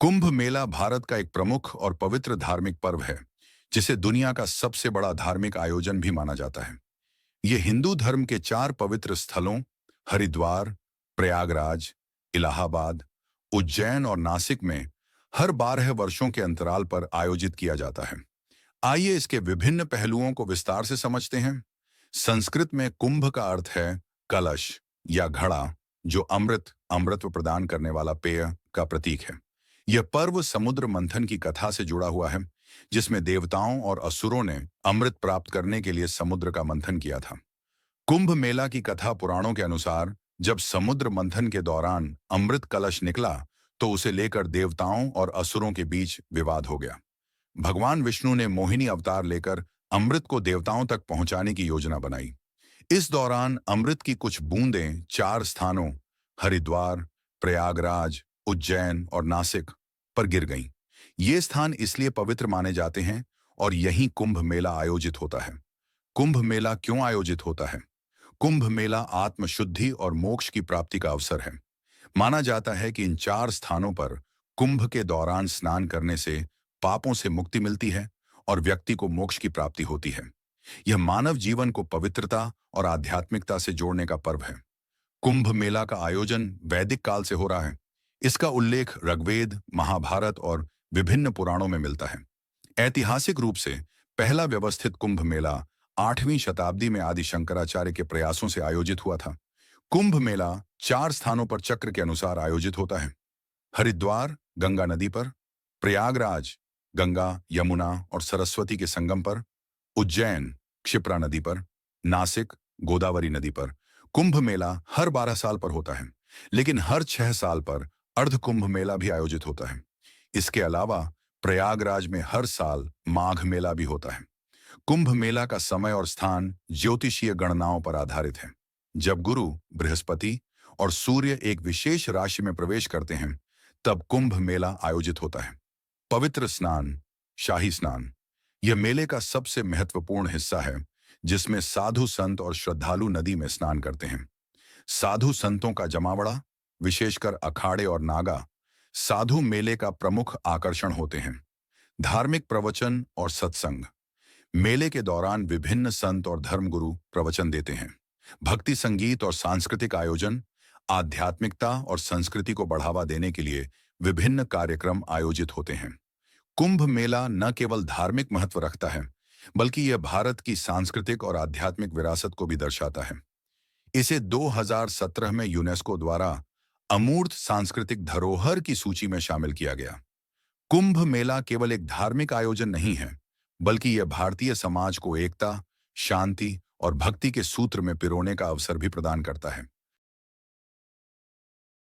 कुंभ मेला भारत का एक प्रमुख और पवित्र धार्मिक पर्व है, जिसे दुनिया का सबसे बड़ा धार्मिक आयोजन भी माना जाता है। ये हिंदू धर्म के चार पवित्र स्थलों हरिद्वार, प्रयागराज, इलाहाबाद, उज्जैन और नासिक में हर 12 वर्षों के अंतराल पर आयोजित किया जाता है। आइए इसके विभिन्न पहलुओं को विस्तार से समझते हैं। संस्कृत में कुंभ का अर्थ है कलश या घड़ा, जो अमृत अमृतत्व प्रदान करने वाला पेय का प्रतीक है। यह पर्व समुद्र मंथन की कथा से जुड़ा हुआ है, जिसमें देवताओं और असुरों ने अमृत प्राप्त करने के लिए समुद्र का मंथन किया था। कुंभ मेला की कथा पुराणों के अनुसार जब समुद्र मंथन के दौरान अमृत कलश निकला, तो उसे लेकर देवताओं और असुरों के बीच विवाद हो गया। भगवान विष्णु ने मोहिनी अवतार लेकर अमृत को देवताओं तक पहुंचाने की योजना बनाई। इस दौरान अमृत की कुछ बूंदें चार स्थानों हरिद्वार, प्रयागराज, उज्जैन और नासिक पर गिर गईं। ये स्थान इसलिए पवित्र माने जाते हैं और यहीं कुंभ मेला आयोजित होता है। कुंभ मेला क्यों आयोजित होता है? कुंभ मेला आत्मशुद्धि और मोक्ष की प्राप्ति का अवसर है। माना जाता है कि इन चार स्थानों पर कुंभ के दौरान स्नान करने से पापों से मुक्ति मिलती है और व्यक्ति को मोक्ष की प्राप्ति होती है। यह मानव जीवन को पवित्रता और आध्यात्मिकता से जोड़ने का पर्व है। कुंभ मेला का आयोजन वैदिक काल से हो रहा है। इसका उल्लेख ऋग्वेद, महाभारत और विभिन्न पुराणों में मिलता है। ऐतिहासिक रूप से पहला व्यवस्थित कुंभ मेला 8वीं शताब्दी में आदि शंकराचार्य के प्रयासों से आयोजित हुआ था। कुंभ मेला चार स्थानों पर चक्र के अनुसार आयोजित होता है। हरिद्वार गंगा नदी पर, प्रयागराज गंगा, यमुना और सरस्वती के संगम पर, उज्जैन क्षिप्रा नदी पर, नासिक गोदावरी नदी पर। कुंभ मेला हर 12 साल पर होता है, लेकिन हर 6 साल पर अर्ध कुंभ मेला भी आयोजित होता है। इसके अलावा प्रयागराज में हर साल माघ मेला भी होता है। कुंभ मेला का समय और स्थान ज्योतिषीय गणनाओं पर आधारित है। जब गुरु, बृहस्पति और सूर्य एक विशेष राशि में प्रवेश करते हैं, तब कुंभ मेला आयोजित होता है। पवित्र स्नान, शाही स्नान, यह मेले का सबसे महत्वपूर्ण हिस्सा है, जिसमें साधु संत और श्रद्धालु नदी में स्नान करते हैं। साधु संतों का जमावड़ा, विशेषकर अखाड़े और नागा, साधु मेले का प्रमुख आकर्षण होते हैं। धार्मिक प्रवचन और सत्संग, मेले के दौरान विभिन्न संत और धर्मगुरु प्रवचन देते हैं। भक्ति संगीत और सांस्कृतिक आयोजन, आध्यात्मिकता और संस्कृति को बढ़ावा देने के लिए विभिन्न कार्यक्रम आयोजित होते हैं। कुंभ मेला न केवल धार्मिक महत्व रखता है, बल्कि यह भारत की सांस्कृतिक और आध्यात्मिक विरासत को भी दर्शाता है। इसे 2017 में यूनेस्को द्वारा अमूर्त सांस्कृतिक धरोहर की सूची में शामिल किया गया। कुंभ मेला केवल एक धार्मिक आयोजन नहीं है, बल्कि यह भारतीय समाज को एकता, शांति और भक्ति के सूत्र में पिरोने का अवसर भी प्रदान करता है।